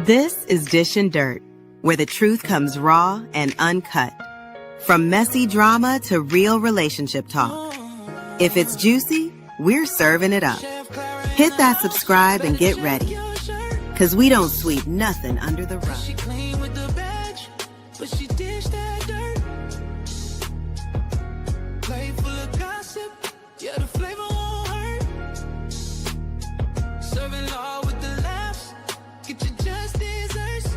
This is Dish and Dirt, where the truth comes raw and uncut. From messy drama to real relationship talk. If it's juicy, we're serving it up. Hit that subscribe and get ready. Cause we don't sweep nothing under the rug. She clean with the badge, but she dished that dirt. Plate full of gossip, yeah, the flavor won't hurt. Serving law with the laughs, get your just desserts.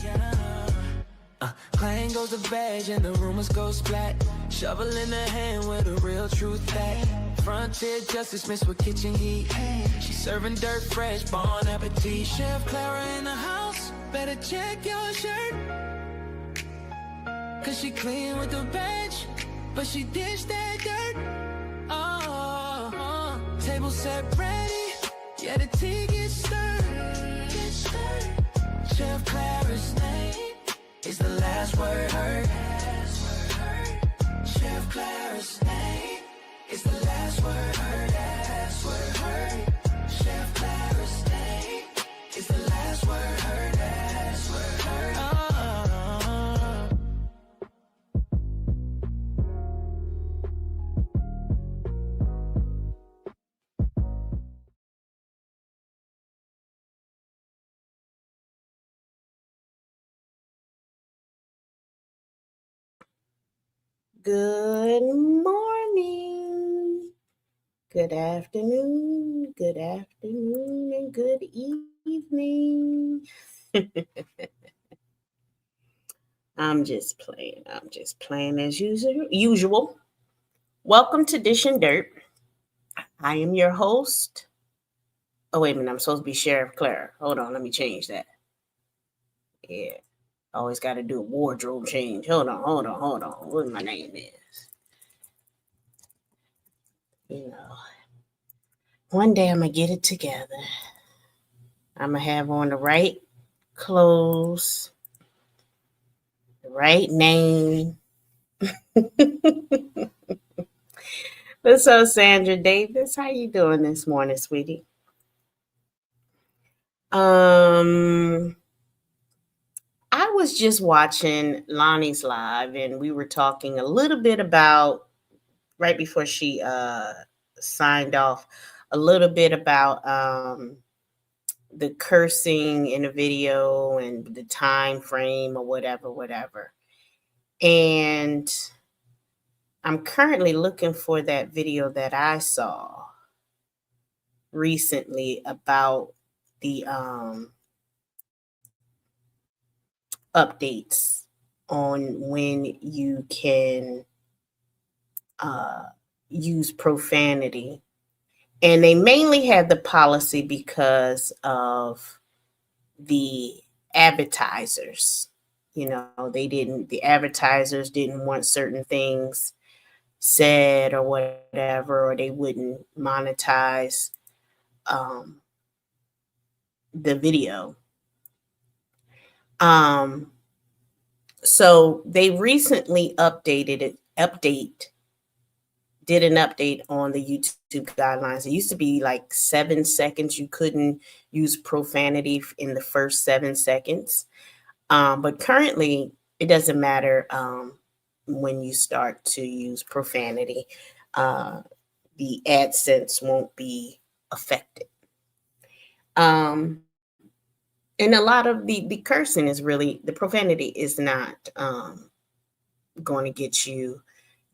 Yeah. Clang goes the badge and the rumors go splat. Shovel in the hand where the real truth at. Frontier justice mixed with kitchen heat. She's serving dirt fresh, bon appetit. Chef Clara in the house, better check your shirt. Cause she clean with the bench, but she dished that dirt. Table set ready, yeah, the tea gets stirred. Chef Clara's name is the last word heard. Chef Clara's name is the last word heard. Last word heard. Chef Clara's name is the last word heard. Last word heard. Good morning, good afternoon, and good evening. I'm just playing as usual. Welcome to Dish and Dirt. I am your host. Oh, wait a minute, I'm supposed to be Sheriff Clara. Hold on, let me change that. Yeah. Always got to do a wardrobe change. Hold on. What my name is. You know, one day I'm going to get it together. I'm going to have on the right clothes, the right name. What's up, Sandra Davis? How you doing this morning, sweetie? I was just watching Lonnie's live, and we were talking a little bit about, right before she signed off, a little bit about the cursing in the video and the time frame or whatever. And I'm currently looking for that video that I saw recently about the updates on when you can use profanity. And they mainly had the policy because of the advertisers. You know, the advertisers didn't want certain things said or whatever, or they wouldn't monetize the video. So they recently did an update on the YouTube guidelines. It used to be like 7 seconds. You couldn't use profanity in the first 7 seconds. But currently, it doesn't matter when you start to use profanity. The AdSense won't be affected. And a lot of the cursing is really, the profanity is not going to get you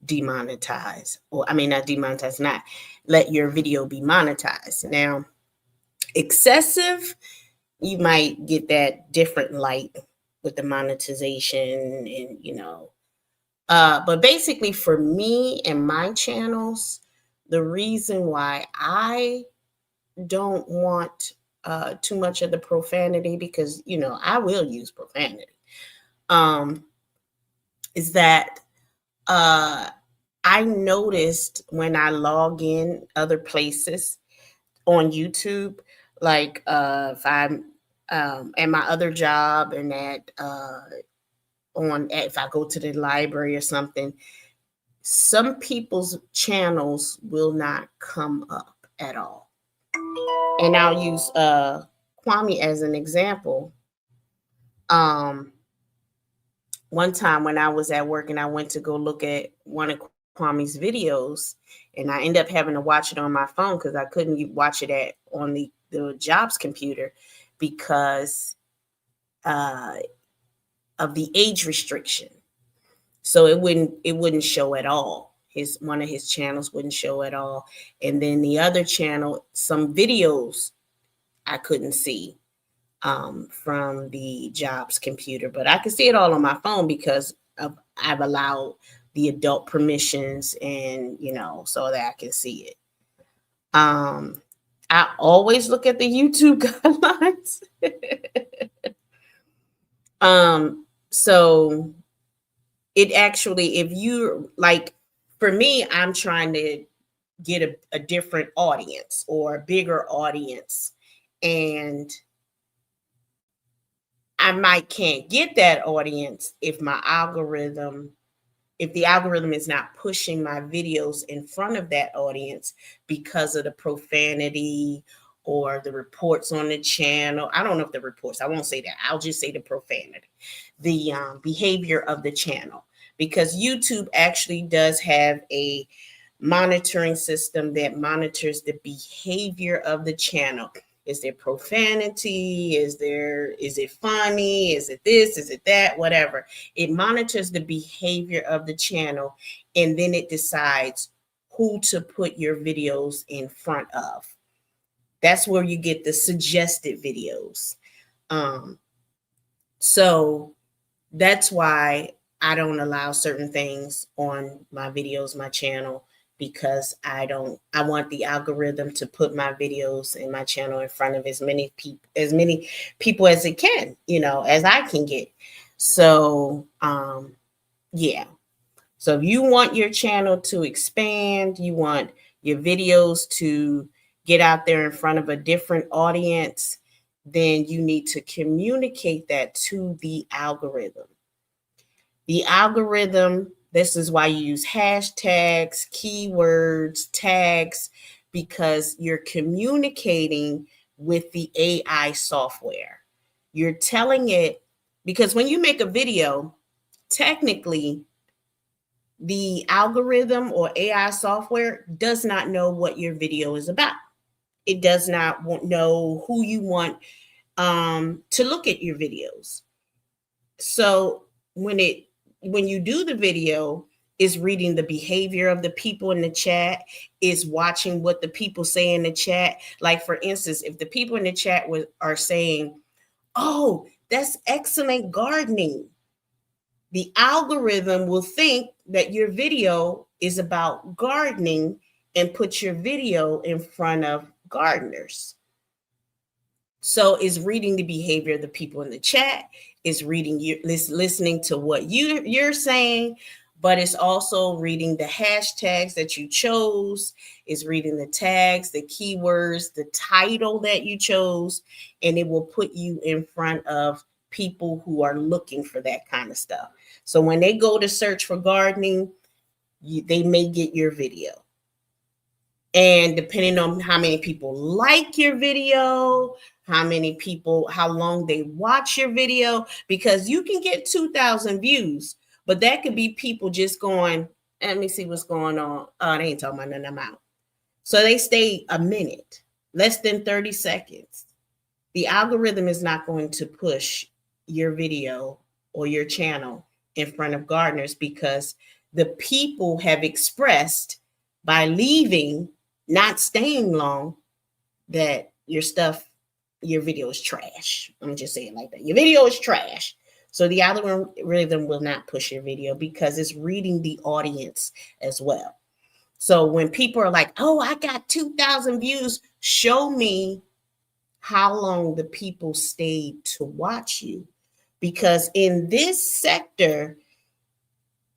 demonetized, or not demonetized, not let your video be monetized. Now, excessive, you might get that different light with the monetization, and but basically for me and my channels, the reason why I don't want too much of the profanity, because I will use profanity, is that I noticed when I log in other places on YouTube, like if I'm at my other job, and if I go to the library or something, some people's channels will not come up at all. And I'll use Kwame as an example. One time when I was at work and I went to go look at one of Kwame's videos, and I ended up having to watch it on my phone because I couldn't watch it on the jobs computer because of the age restriction. So it wouldn't show at all. One of his channels wouldn't show at all. And then the other channel, some videos I couldn't see from the jobs computer, but I can see it all on my phone because I've allowed the adult permissions and, so that I can see it. I always look at the YouTube guidelines. So it actually, if you like, for me, I'm trying to get a different audience or a bigger audience, and I can't get that audience if the algorithm is not pushing my videos in front of that audience because of the profanity or the reports on the channel. I don't know if the reports, I won't say that. I'll just say the profanity, the behavior of the channel, because YouTube actually does have a monitoring system that monitors the behavior of the channel. Is there profanity? Is it funny? Is it this? Is it that? Whatever. It monitors the behavior of the channel, and then it decides who to put your videos in front of. That's where you get the suggested videos. So that's why I don't allow certain things on my videos, my channel, because I want the algorithm to put my videos and my channel in front of as many people as it can, as I can get. So, yeah. So if you want your channel to expand, you want your videos to get out there in front of a different audience, then you need to communicate that to the algorithm. The algorithm, this is why you use hashtags, keywords, tags, because you're communicating with the AI software. You're telling it, because when you make a video, technically, the algorithm or AI software does not know what your video is about. It does not know who you want to look at your videos. So when you do the video, is reading the behavior of the people in the chat, is watching what the people say in the chat. Like, for instance, if the people in the chat are saying, "Oh, that's excellent gardening," the algorithm will think that your video is about gardening and put your video in front of gardeners. So it's reading the behavior of the people in the chat, is reading you, listening to what you're saying, but it's also reading the hashtags that you chose, is reading the tags, the keywords, the title that you chose, and it will put you in front of people who are looking for that kind of stuff. So when they go to search for gardening, they may get your video. And depending on how many people like your video, how long they watch your video, because you can get 2,000 views, but that could be people just going, let me see what's going on. Oh, they ain't talking about nothing, I'm out. So they stay a minute, less than 30 seconds. The algorithm is not going to push your video or your channel in front of gardeners, because the people have expressed by leaving, not staying long, that your video is trash. I'm just saying like that. Your video is trash. So the algorithm will not push your video because it's reading the audience as well. So when people are like, "Oh, I got 2,000 views," show me how long the people stayed to watch you. Because in this sector,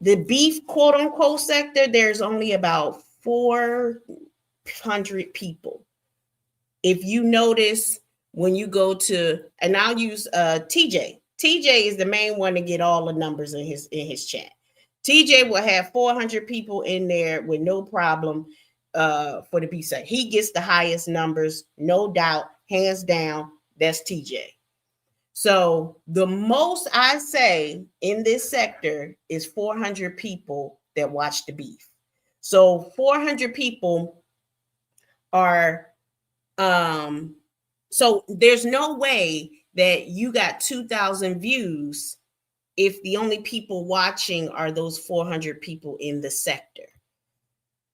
the beef, quote unquote, sector, there's only about 400 people. If you notice, when you go to, and I'll use TJ. TJ is the main one to get all the numbers in his chat. TJ will have 400 people in there with no problem for the beef sector. He gets the highest numbers, no doubt, hands down, That's TJ. So the most I say in this sector is 400 people that watch the beef. So 400 people are, so there's no way that you got 2,000 views if the only people watching are those 400 people in the sector.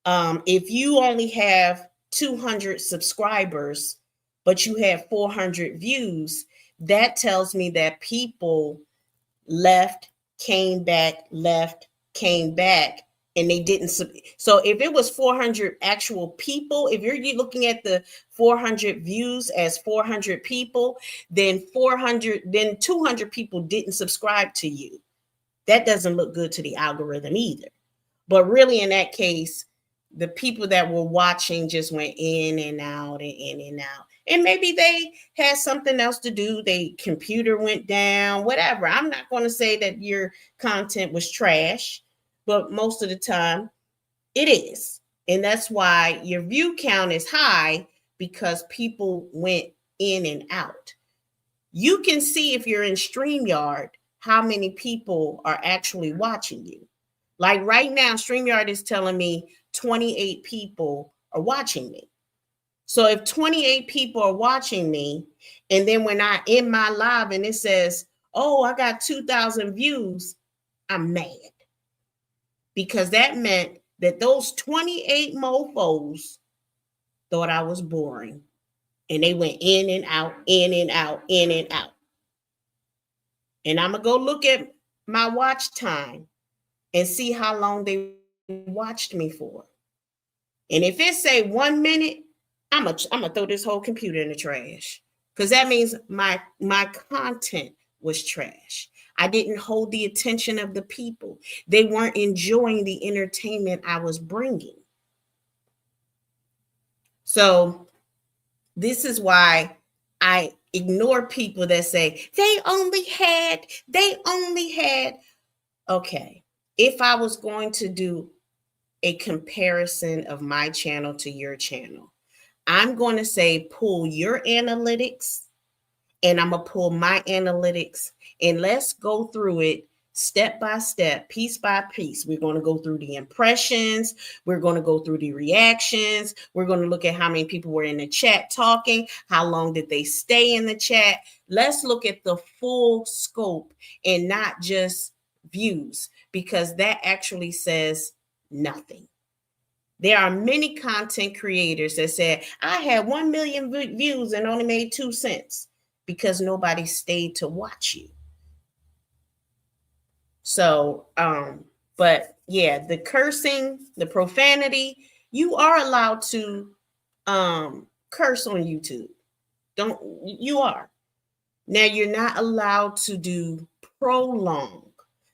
If you only have 200 subscribers, but you have 400 views, that tells me that people left, came back, and they didn't. So if it was 400 actual people, if you're looking at the 400 views as 400 people, then 200 people didn't subscribe to you. That doesn't look good to the algorithm either. But really, in that case, the people that were watching just went in and out and in and out. And maybe they had something else to do. Their computer went down, whatever. I'm not going to say that your content was trash, but most of the time it is. And that's why your view count is high, because people went in and out. You can see if you're in StreamYard how many people are actually watching you. Like right now, StreamYard is telling me 28 people are watching me. So if 28 people are watching me, and then when I in my live and it says, oh, I got 2,000 views, I'm mad. Because that meant that those 28 mofos thought I was boring. And they went in and out, in and out, in and out. And I'm going to go look at my watch time and see how long they watched me for. And if it say 1 minute, I'm gonna throw this whole computer in the trash, because that means my content was trash. I didn't hold the attention of the people. They weren't enjoying the entertainment I was bringing. So this is why I ignore people that say they only had. Okay, if I was going to do a comparison of my channel to your channel, I'm going to say pull your analytics and I'm going to pull my analytics, and let's go through it step by step, piece by piece. We're going to go through the impressions. We're going to go through the reactions. We're going to look at how many people were in the chat talking. How long did they stay in the chat? Let's look at the full scope and not just views, because that actually says nothing. There are many content creators that said, I had 1 million views and only made 2 cents, because nobody stayed to watch you. So, but yeah, the cursing, the profanity, you are allowed to curse on YouTube. You are. Now you're not allowed to do prolong.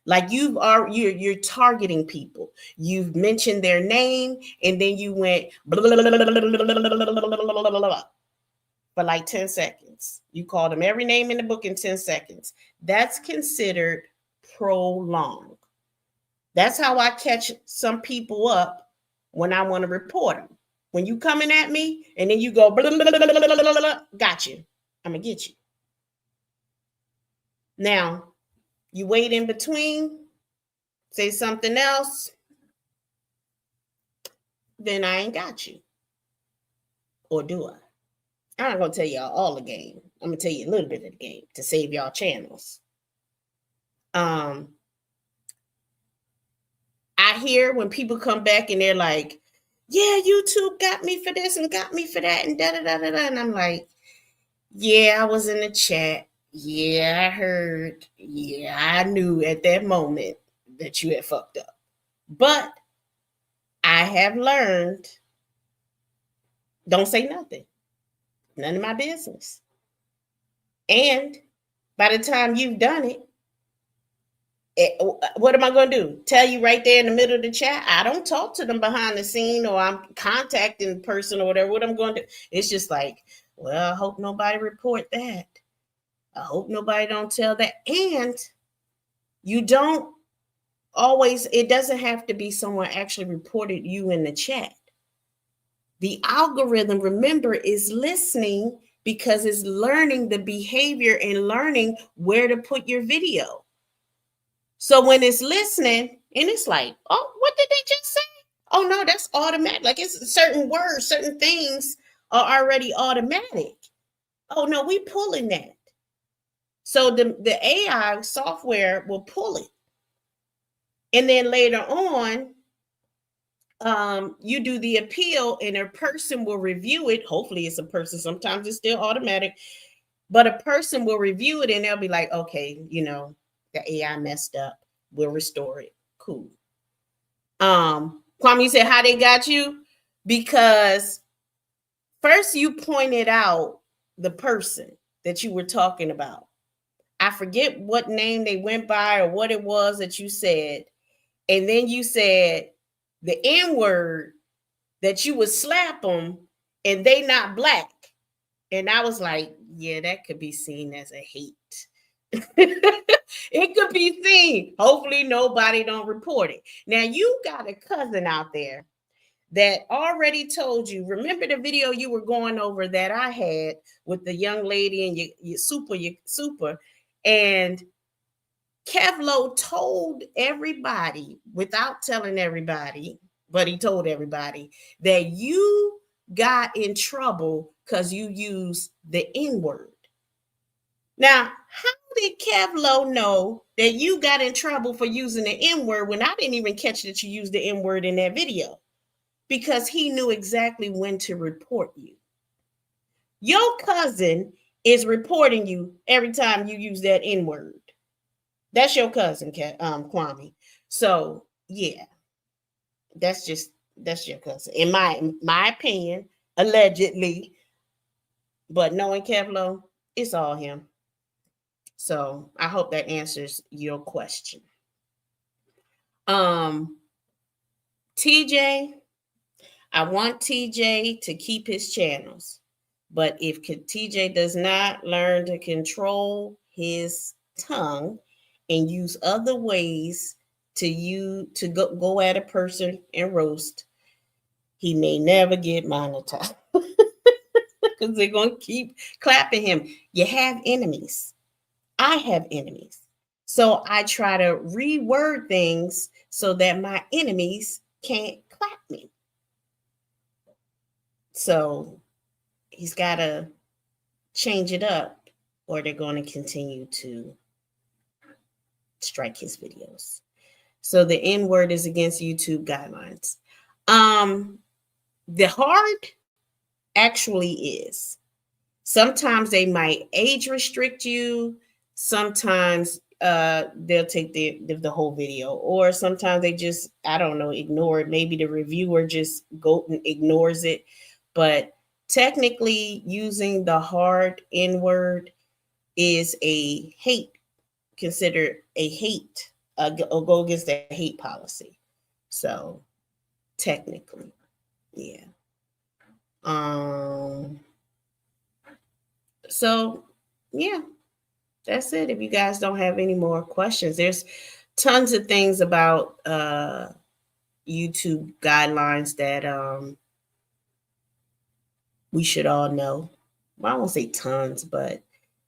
Like you're targeting people. You've mentioned their name and then you went blah, blah, blah, blah, blah, for like 10 seconds. You called them every name in the book in 10 seconds. That's considered prolong. That's how I catch some people up when I want to report them. When you coming at me and then you go blah, blah, blah, blah, blah, blah, blah, got you. I'm gonna get you. Now you wait in between, say something else, then I ain't got you. Or do I? I'm not going to tell y'all all the game. I'm going to tell you a little bit of the game to save y'all channels. I hear when people come back and they're like, yeah, YouTube got me for this and got me for that and da-da-da-da-da. And I'm like, yeah, I was in the chat. Yeah, I heard. Yeah, I knew at that moment that you had fucked up. But I have learned, don't say nothing. None of my business. And by the time you've done it, what am I going to do? Tell you right there in the middle of the chat? I don't talk to them behind the scene, or I'm contacting the person or whatever. What I'm going to do? It's just like, well, I hope nobody report that. I hope nobody don't tell that. And you don't always, it doesn't have to be someone actually reported you in the chat. The algorithm, remember, is listening because it's learning the behavior and learning where to put your video. So when it's listening and it's like, oh, what did they just say? Oh no, that's automatic. Like it's certain words, certain things are already automatic. Oh no, we pulling that. So the AI software will pull it. And then later on, you do the appeal and a person will review it. Hopefully it's a person. Sometimes it's still automatic, but a person will review it and they'll be like, okay, you know, the AI messed up. We'll restore it. Cool. Kwame, you said how they got you? Because first you pointed out the person that you were talking about. I forget what name they went by or what it was that you said. And then you said the N-word that you would slap them and they not black. And I was like, yeah, that could be seen as a hate. It could be seen. Hopefully nobody don't report it. Now you got a cousin out there that already told you. Remember the video you were going over that I had with the young lady and your super. And Kevlo told everybody without telling everybody, but he told everybody that you got in trouble because you used the N-word. Now, how did Kevlo know that you got in trouble for using the N-word when I didn't even catch that you used the N-word in that video? Because he knew exactly when to report you. Your cousin is reporting you every time you use that N-word. That's your cousin, Kwame. So yeah, that's your cousin. In my opinion, allegedly. But knowing Kevlo, it's all him. So I hope that answers your question. TJ, I want TJ to keep his channels. But if TJ does not learn to control his tongue and use other ways to go at a person and roast, he may never get monetized because they're going to keep clapping him. You have enemies. I have enemies. So I try to reword things so that my enemies can't clap me. So he's got to change it up or they're going to continue to strike his videos. So the N-word is against YouTube guidelines. The hard actually is. Sometimes they might age restrict you. Sometimes they'll take the whole video, or sometimes they just, I don't know, ignore it. Maybe the reviewer just ignores it. But technically using the hard N-word is a hate, considered a hate, or go against the hate policy. So technically, yeah. So yeah, that's it. If you guys don't have any more questions, there's tons of things about YouTube guidelines that we should all know. Well, I won't say tons, but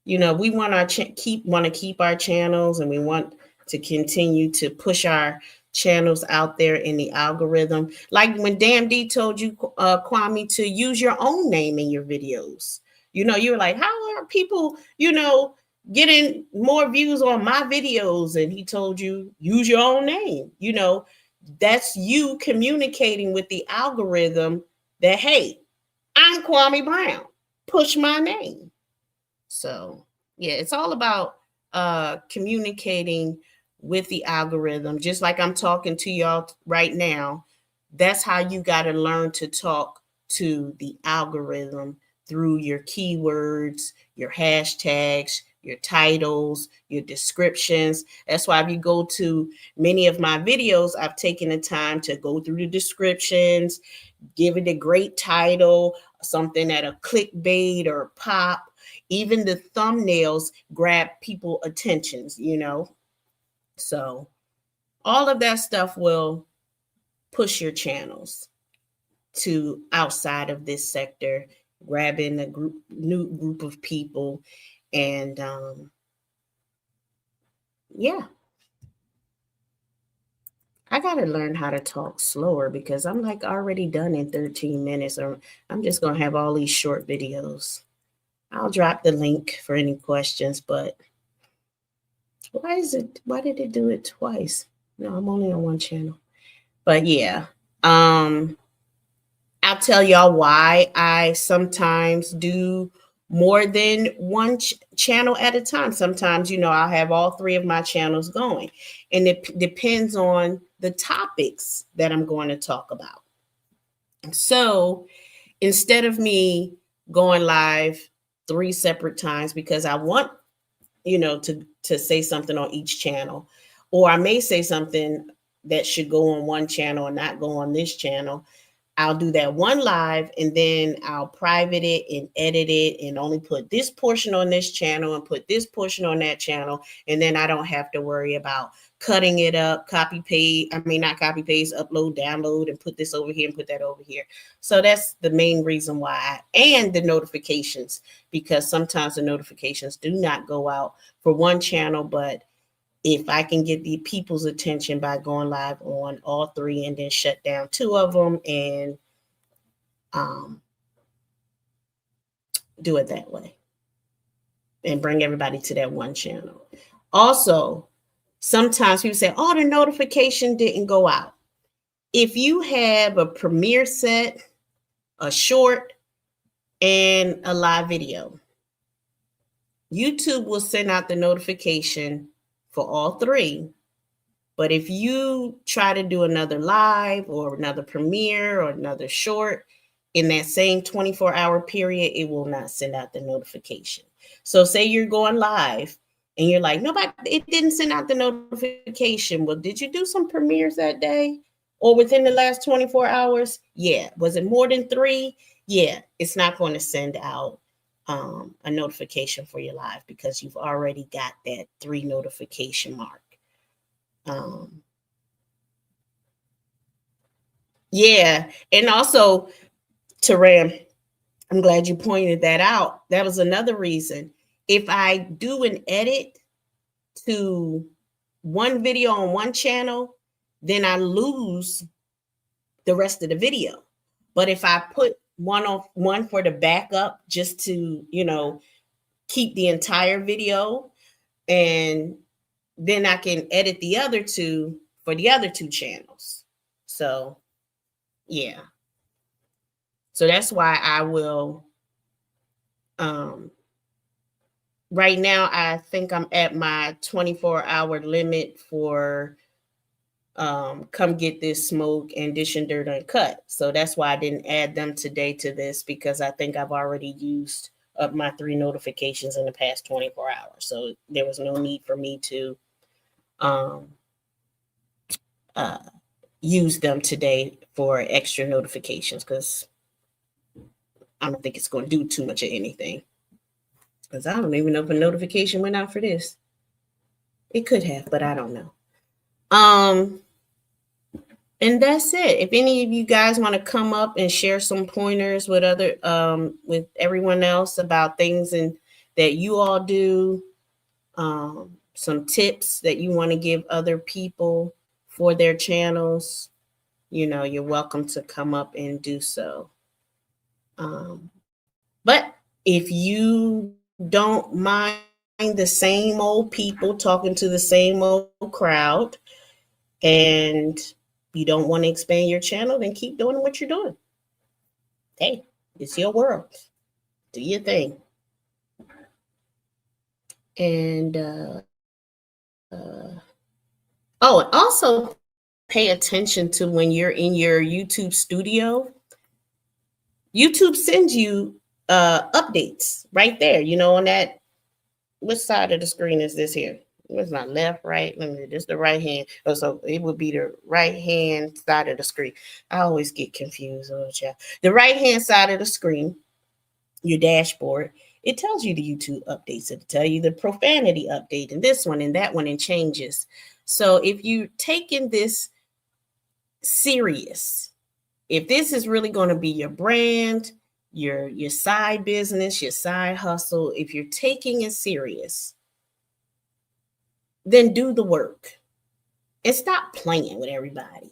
you know, we want our keep our channels, and we want to continue to push our channels out there in the algorithm. Like when Damn D told you, Kwame, to use your own name in your videos. You know, you were like, how are people, you know, getting more views on my videos? And he told you, use your own name. You know, that's you communicating with the algorithm that, hey, I'm Kwame Brown. Push my name. So yeah, it's all about communicating with the algorithm. Just like I'm talking to y'all right now, that's how you got to learn to talk to the algorithm, through your keywords, your hashtags, your titles, your descriptions. That's why if you go to many of my videos, I've taken the time to go through the descriptions, give it a great title, something that'll clickbait or pop. Even the thumbnails grab people attentions, you know. So all of that stuff will push your channels to outside of this sector grabbing a new group of people. And yeah, I got to learn how to talk slower because I'm like already done in 13 minutes, or I'm just going to have all these short videos. I'll drop the link for any questions, but why did it do it twice? No, I'm only on one channel. But yeah, I'll tell y'all why I sometimes do more than one channel at a time. Sometimes, I'll have all three of my channels going, and it depends on the topics that I'm going to talk about. So instead of me going live 3 separate times, because I want, to say something on each channel, or I may say something that should go on one channel and not go on this channel, I'll do that one live, and then I'll private it and edit it and only put this portion on this channel and put this portion on that channel. And then I don't have to worry about cutting it up, not copy paste, upload, download, and put this over here and put that over here. So that's the main reason why. And the notifications, because sometimes the notifications do not go out for one channel, but if I can get the people's attention by going live on all 3 and then shut down 2 of them and do it that way and bring everybody to that one channel. Also, sometimes people say, oh, the notification didn't go out. If you have a premiere set, a short, and a live video, YouTube will send out the notification for all 3. But if you try to do another live or another premiere or another short in that same 24-hour period, it will not send out the notification. So say you're going live and you're like, it didn't send out the notification. Well, did you do some premieres that day or within the last 24 hours? Yeah. Was it more than 3? Yeah. It's not going to send out a notification for your live because you've already got that 3 notification mark. Yeah. And also, Taram, I'm glad you pointed that out. That was another reason. If I do an edit to one video on one channel, then I lose the rest of the video. But if I put one for the backup just to, keep the entire video, and then I can edit the other 2 for the other 2 channels. So, yeah. So that's why I will, right now, I think I'm at my 24-hour limit for Come Get This Smoke and Dish and Dirt Uncut. So that's why I didn't add them today to this, because I think I've already used up my 3 notifications in the past 24 hours. So there was no need for me to use them today for extra notifications, because I don't think it's going to do too much of anything. Because I don't even know if a notification went out for this. It could have, but I don't know. And that's it. If any of you guys want to come up and share some pointers with with everyone else about things that you all do, some tips that you want to give other people for their channels, you're welcome to come up and do so. But if you don't mind the same old people talking to the same old crowd, and you don't want to expand your channel, then keep doing what you're doing. Hey, it's your world. Do your thing. And and also pay attention to when you're in your YouTube studio. YouTube sends you updates right there, on that. Which side of the screen is this here? It's not left, right. This is the right hand. Oh, so it would be the right hand side of the screen. I always get confused. Oh, child. The right hand side of the screen, your dashboard, it tells you the YouTube updates. It'll tell you the profanity update and this one and that one and changes. So if you're taking this serious, if this is really going to be your brand, your side business, your side hustle, if you're taking it serious, then do the work and stop playing with everybody.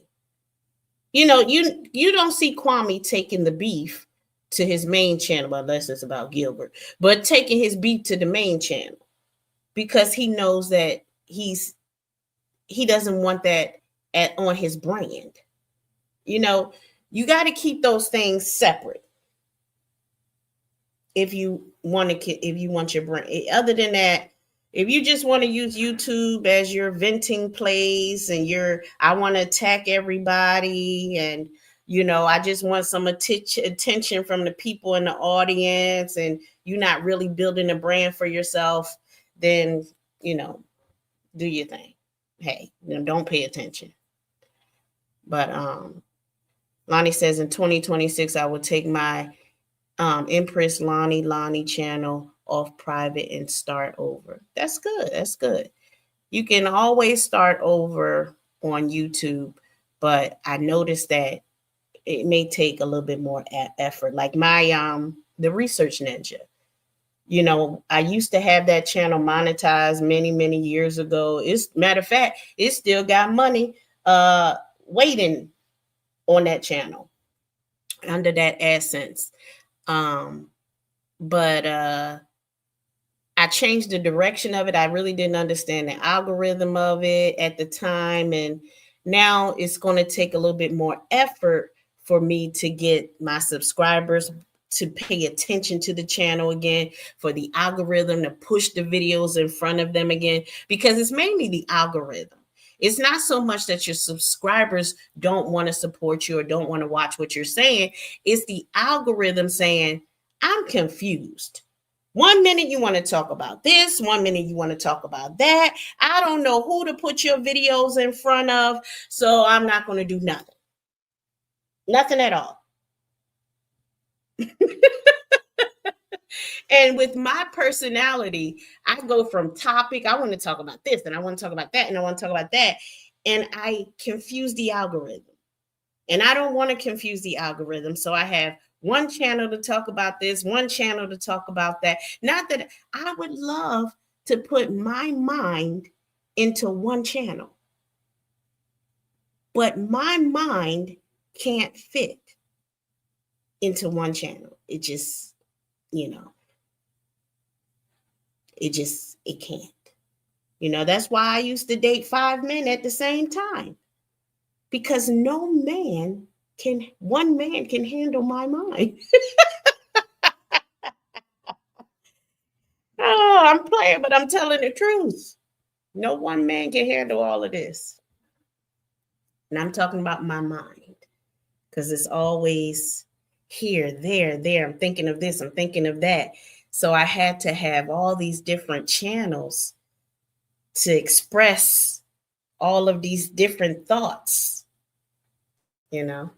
You know, you don't see Kwame taking the beef to his main channel, unless it's about Gilbert, but taking his beef to the main channel because he knows that he doesn't want that on his brand. You know, you got to keep those things separate if you want your brand. Other than that, if you just want to use YouTube as your venting place and I want to attack everybody and, you know, I just want some attention from the people in the audience and you're not really building a brand for yourself, then, you know, do your thing. Hey, you know, don't pay attention. But Lonnie says in 2026, I will take my Empress Lonnie channel off private and start over. That's good. That's good. You can always start over on YouTube, but I noticed that it may take a little bit more effort. Like my the Research Ninja. You know, I used to have that channel monetized many years ago. Matter of fact, it still got money waiting on that channel under that AdSense. But I changed the direction of it. I really didn't understand the algorithm of it at the time. And now it's going to take a little bit more effort for me to get my subscribers to pay attention to the channel again, for the algorithm to push the videos in front of them again, because it's mainly the algorithm. It's not so much that your subscribers don't want to support you or don't want to watch what you're saying. It's the algorithm saying, I'm confused. 1 minute you want to talk about this, 1 minute you want to talk about that. I don't know who to put your videos in front of, so I'm not going to do nothing. Nothing at all. And with my personality, I go from topic, I want to talk about this, and I want to talk about that, and I want to talk about that. And I confuse the algorithm. And I don't want to confuse the algorithm. So I have one channel to talk about this, one channel to talk about that. Not that I would love to put my mind into one channel, but my mind can't fit into one channel. It just, you know, it can't. You know, that's why I used to date 5 men at the same time, because one man can handle my mind. Oh, I'm playing, but I'm telling the truth. No one man can handle all of this. And I'm talking about my mind, because it's always here, there. I'm thinking of this, I'm thinking of that. So I had to have all these different channels to express all of these different thoughts, you know?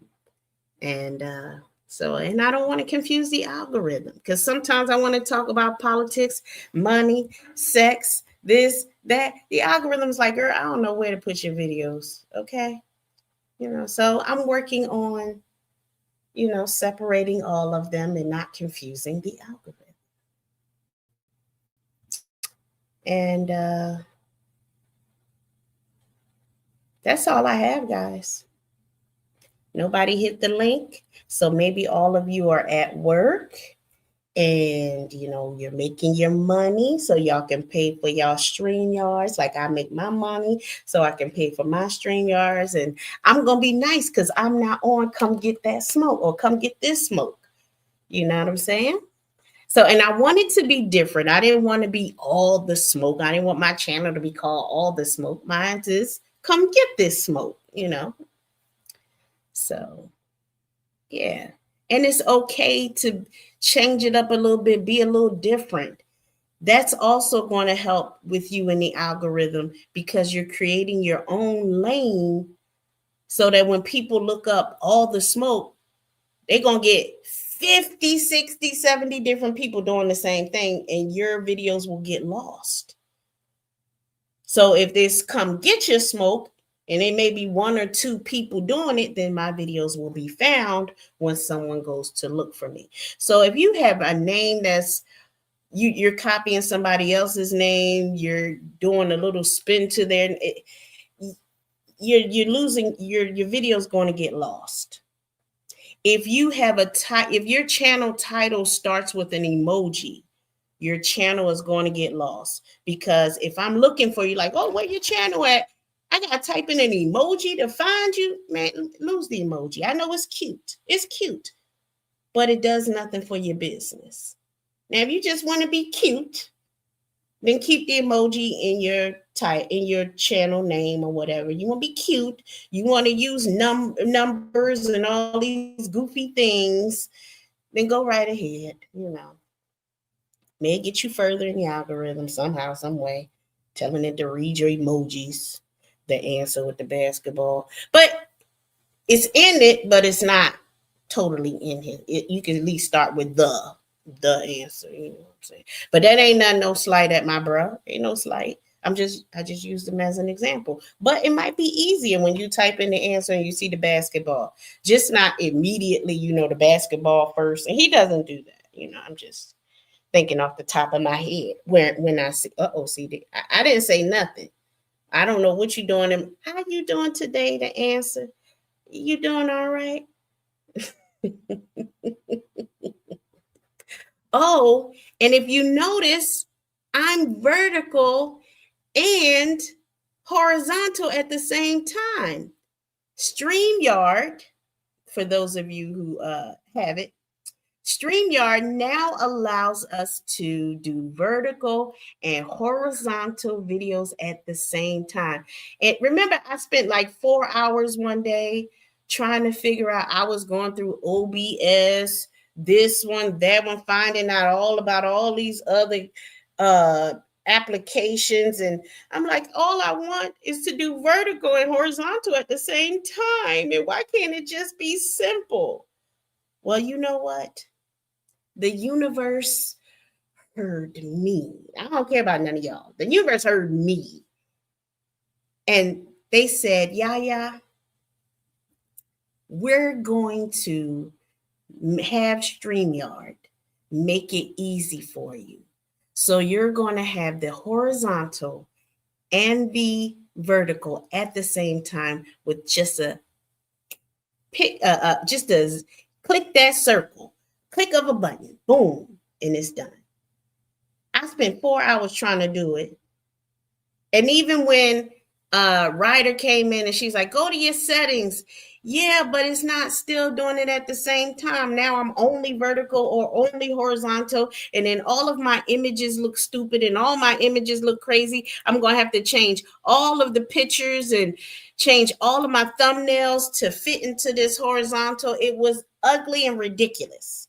And and I don't want to confuse the algorithm, because sometimes I want to talk about politics, money, sex, this, that. The algorithm's like, girl, I don't know where to put your videos. Okay. You know, so I'm working on, you know, separating all of them and not confusing the algorithm. And that's all I have, guys. Nobody hit the link. So maybe all of you are at work and, you know, you're making your money so y'all can pay for y'all StreamYards. Like I make my money so I can pay for my StreamYards. And I'm going to be nice because I'm not on come get that smoke or come get this smoke. You know what I'm saying? So, and I want it to be different. I didn't want to be all the smoke. I didn't want my channel to be called all the smoke. Mine is come get this smoke, you know? So, yeah. And it's okay to change it up a little bit, be a little different. That's also going to help with you in the algorithm, because you're creating your own lane so that when people look up all the smoke, they're going to get 50, 60, 70 different people doing the same thing, and your videos will get lost. So if this come get your smoke, and it may be 1 or 2 people doing it, then my videos will be found when someone goes to look for me. So if you have a name that's you're copying somebody else's name, you're doing a little spin to their, you're losing your video's going to get lost. If you have if your channel title starts with an emoji, your channel is going to get lost, because if I'm looking for you, like, oh, where your channel at? I got to type in an emoji to find you. Man, lose the emoji. I know it's cute. It's cute, but it does nothing for your business. Now, if you just want to be cute, then keep the emoji in your channel name or whatever. You want to be cute. You want to use numbers and all these goofy things, then go right ahead. May get you further in the algorithm somehow, some way, telling it to read your emojis, the answer with the basketball. But it's in it, but it's not totally in it. You can at least start with the answer. You know what I'm saying? But that ain't nothing, no slight at my bro. Ain't no slight. I just used them as an example. But it might be easier when you type in the answer and you see the basketball. Just not immediately, the basketball first. And he doesn't do that. I'm just thinking off the top of my head when I see, see, I didn't say nothing. I don't know what you're doing. How you doing today? The answer. You doing all right? Oh, and if you notice, I'm vertical and horizontal at the same time. StreamYard, for those of you who have it, StreamYard now allows us to do vertical and horizontal videos at the same time. And remember, I spent like 4 hours one day trying to figure out, I was going through OBS, this one, that one, finding out all about all these other applications. And I'm like, all I want is to do vertical and horizontal at the same time. And why can't it just be simple? Well, you know what? The universe heard me. I don't care about none of y'all. The universe heard me. And they said, Yaya, we're going to have StreamYard make it easy for you. So you're going to have the horizontal and the vertical at the same time with just a click that circle, click of a button, boom, and it's done. I spent 4 hours trying to do it. And even when Ryder came in and she's like, go to your settings. Yeah, but it's not still doing it at the same time. Now I'm only vertical or only horizontal. And then all of my images look stupid and all my images look crazy. I'm going to have to change all of the pictures and change all of my thumbnails to fit into this horizontal. It was ugly and ridiculous.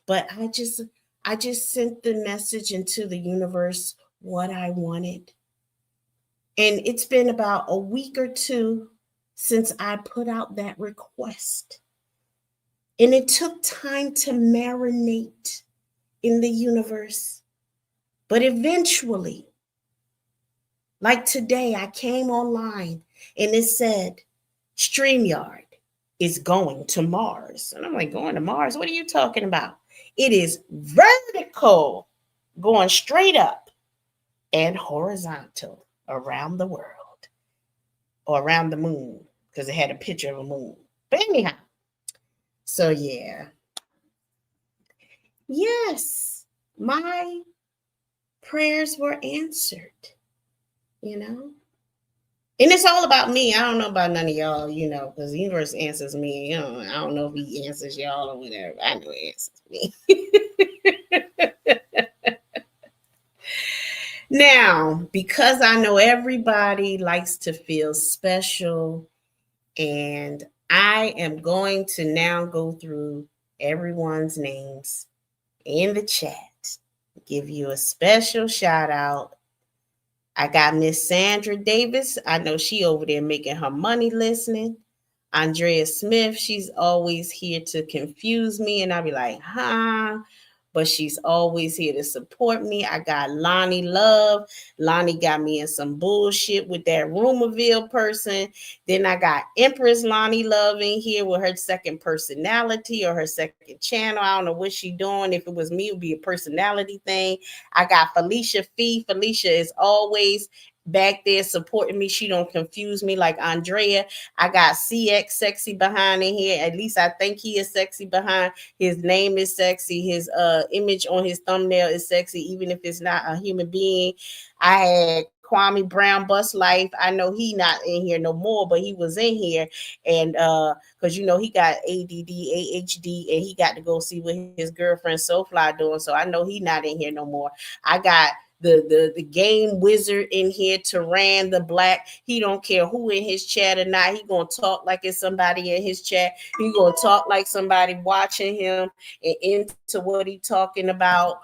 But I just sent the message into the universe what I wanted. And it's been about a week or 2 since I put out that request. And it took time to marinate in the universe. But eventually, like today, I came online and it said, StreamYard is going to Mars. And I'm like, going to Mars? What are you talking about? It is vertical, going straight up, and horizontal around the world. Or around the moon, because it had a picture of a moon. But anyhow, so yeah. Yes, my prayers were answered, And it's all about me. I don't know about none of y'all, because the universe answers me. I don't know if he answers y'all or whatever. I know he answers me. Now, because I know everybody likes to feel special, and I am going to now go through everyone's names in the chat, give you a special shout out. I got Miss Sandra Davis. I know she over there making her money listening. Andrea Smith, she's always here to confuse me, and I'll be like, huh? but she's always here to support me. I got Lonnie Love. Lonnie got me in some bullshit with that Rumorville person. Then I got Empress Lonnie Love in here with her second personality or her second channel. I don't know what she doing. If it was me, it would be a personality thing. I got Felicia Fee. Felicia is always back there supporting me. She don't confuse me like Andrea. I got CX Sexy behind in here. At least I think he is sexy behind. His name is sexy. His image on his thumbnail is sexy, even if it's not a human being. I had Kwame Brown Bus Life. I know he not in here no more, but he was in here. And because he got ADD, AHD, and he got to go see what his girlfriend Soulfly doing. So I know he not in here no more. I got the game wizard in here, Teran the Black. He don't care who in his chat or not. He gonna talk like it's somebody in his chat. He gonna talk like somebody watching him and into what he talking about.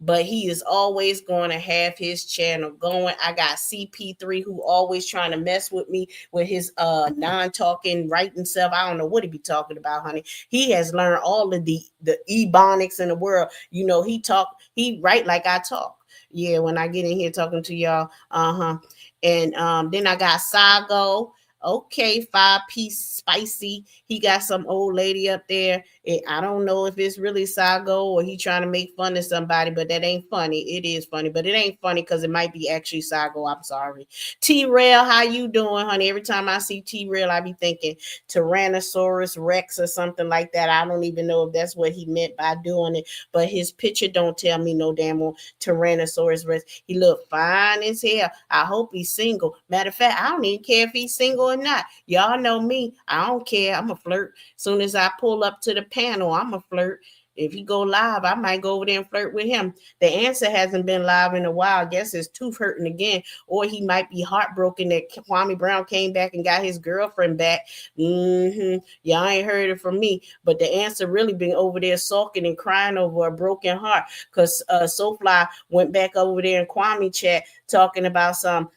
But he is always going to have his channel going. I got CP3 who always trying to mess with me with his non-talking writing self. I don't know what he be talking about, honey. He has learned all of the ebonics in the world. He write like I talk. Yeah, when I get in here talking to y'all. And then I got Sago. Okay, 5-piece spicy. He got some old lady up there. I don't know if it's really Sago or he trying to make fun of somebody, but that ain't funny. It is funny, but it ain't funny because it might be actually Sago. I'm sorry. T-Rail, how you doing, honey? Every time I see T-Rail, I be thinking Tyrannosaurus Rex or something like that. I don't even know if that's what he meant by doing it, but his picture don't tell me no damn Tyrannosaurus Rex. He look fine as hell. I hope he's single. Matter of fact, I don't even care if he's single or not. Y'all know me. I don't care. I'm a flirt. Soon as I pull up to the panel, I'm a flirt. If he go live, I might go over there and flirt with him. The answer hasn't been live in a while. I guess his tooth hurting again, or he might be heartbroken that Kwame Brown came back and got his girlfriend back. Y'all ain't heard it from me, but the answer really been over there sulking and crying over a broken heart because Soulfly went back over there in Kwame chat talking about some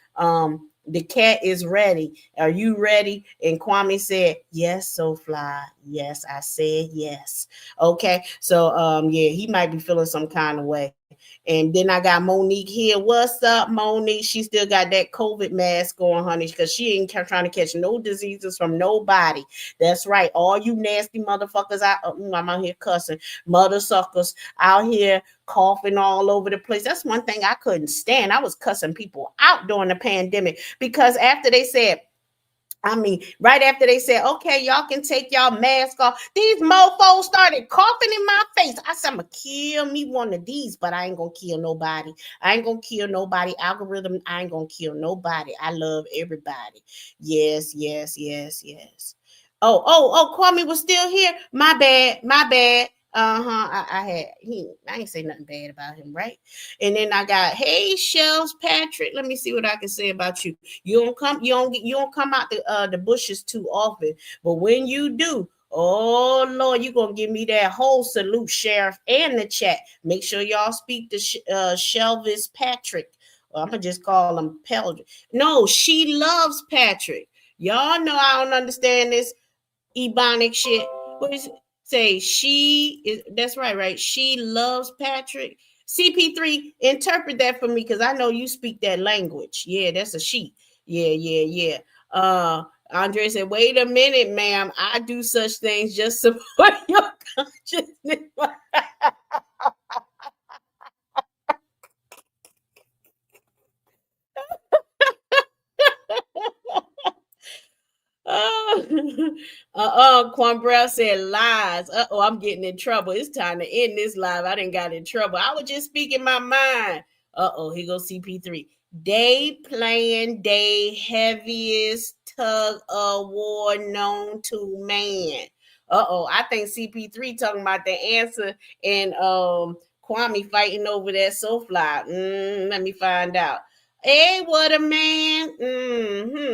the cat is ready. Are you ready? And Kwame said, yes, Soulfly. Yes, I said yes. Okay. So yeah, he might be feeling some kind of way. And then I got Monique here. What's up, Monique? She still got that COVID mask on, honey, because she ain't trying to catch no diseases from nobody. That's right. All you nasty motherfuckers I'm out here cussing. Mother suckers out here coughing all over the place. That's one thing I couldn't stand. I was cussing people out during the pandemic because after they said, right after they said, okay, y'all can take y'all mask off, these mofos started coughing in my face. I said, I'm going to kill me one of these, but I ain't going to kill nobody. I ain't going to kill nobody. Algorithm, I ain't going to kill nobody. I love everybody. Yes. Oh, Kwame was still here. My bad. I ain't say nothing bad about him, right? And then I got, hey, Shells Patrick. Let me see what I can say about you. You don't come out the bushes too often, but when you do, oh Lord, you're gonna give me that whole salute, Sheriff, and the chat. Make sure y'all speak to Shelvis Patrick. I'm gonna just call him Peldry. No, she loves Patrick. Y'all know I don't understand this ebonic shit. What is it? Say she is, that's right. She loves Patrick. CP3, interpret that for me because I know you speak that language. Yeah, that's a she. Yeah. Andre said, wait a minute, ma'am. I do such things just support your consciousness. Quan Brown said lies. I'm getting in trouble. It's time to end this live. I didn't got in trouble. I was just speaking my mind. Here goes CP3. They playing they heaviest tug of war known to man. I think CP3 talking about the answer and Kwame fighting over that Soulfly. Let me find out. Hey, what a man.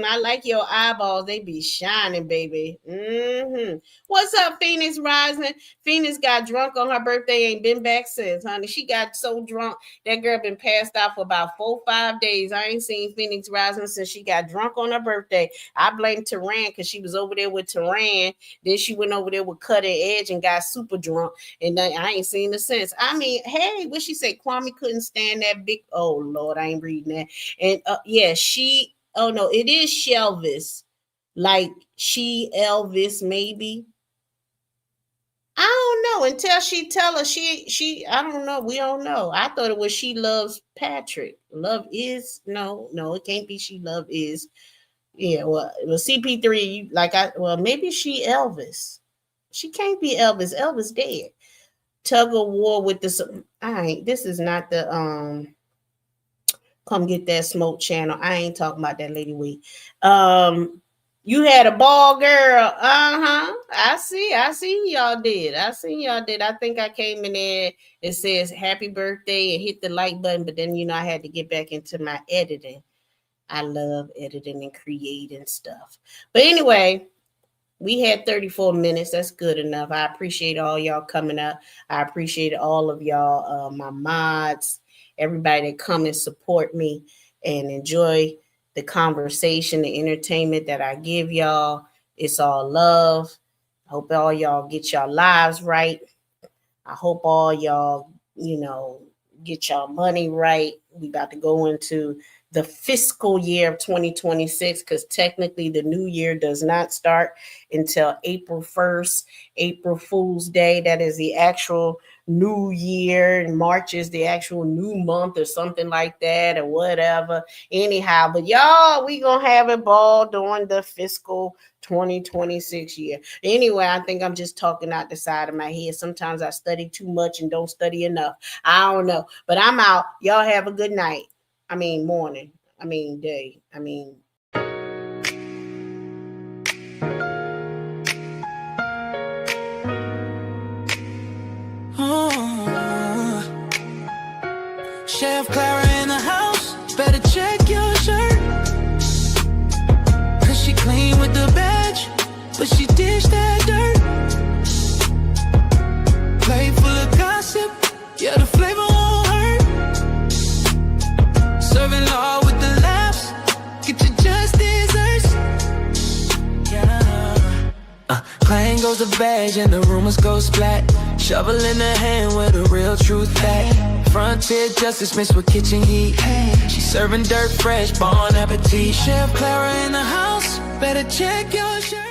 I like your eyeballs. They be shining, baby. What's up, Phoenix Rising? Phoenix got drunk on her birthday, ain't been back since, honey. She got so drunk. That girl been passed out for about 4 or 5 days. I ain't seen Phoenix Rising since she got drunk on her birthday. I blame Tehran because she was over there with Tehran. Then she went over there with Cutting Edge and got super drunk. And I ain't seen her since. I mean, hey, what she say? Kwame couldn't stand that big. Oh, Lord, I ain't reading that. And yeah, oh no, it is Shelvis. Like she Elvis, maybe. I don't know until she tell us she I don't know. We don't know. I thought it was she loves Patrick. Love is no, it can't be she love is. Yeah, well CP3, maybe she Elvis. She can't be Elvis. Elvis dead. Tug of war with the this is not the come get that smoke channel. I ain't talking about that lady week. You had a ball, girl. I seen y'all did. I think I came in there. It says happy birthday and hit the like button, but then I had to get back into my editing. I love editing and creating stuff. But anyway, we had 34 minutes. That's good enough. I appreciate all y'all coming up. I appreciate all of y'all, my mods, everybody that come and support me and enjoy the conversation, the entertainment that I give y'all. It's all love. I hope all y'all get y'all lives right. I hope all y'all, get y'all money right. We about to go into the fiscal year of 2026 because technically the new year does not start until April 1st, April Fool's Day. That is the actual new year, and March is the actual new month or something like that or whatever. Anyhow, but y'all, we gonna have a ball during the fiscal 2026 year. Anyway, I think I'm just talking out the side of my head. Sometimes I study too much and don't study enough. I don't know, but I'm out. Y'all have a good night. Morning. Day. Chef Clara in the house. Better check your shirt. Cause she clean with the badge, but she dish that dirt. Plate full of gossip. Yeah, the flavor won't hurt. Serving law with the laughs, get you just desserts. Yeah. Clang goes the badge and the rumors go splat. Shovel in the hand where the real truth at. Frontier justice mixed with kitchen heat. She's serving dirt fresh, bon appetit. Chef Clara in the house, better check your shirt.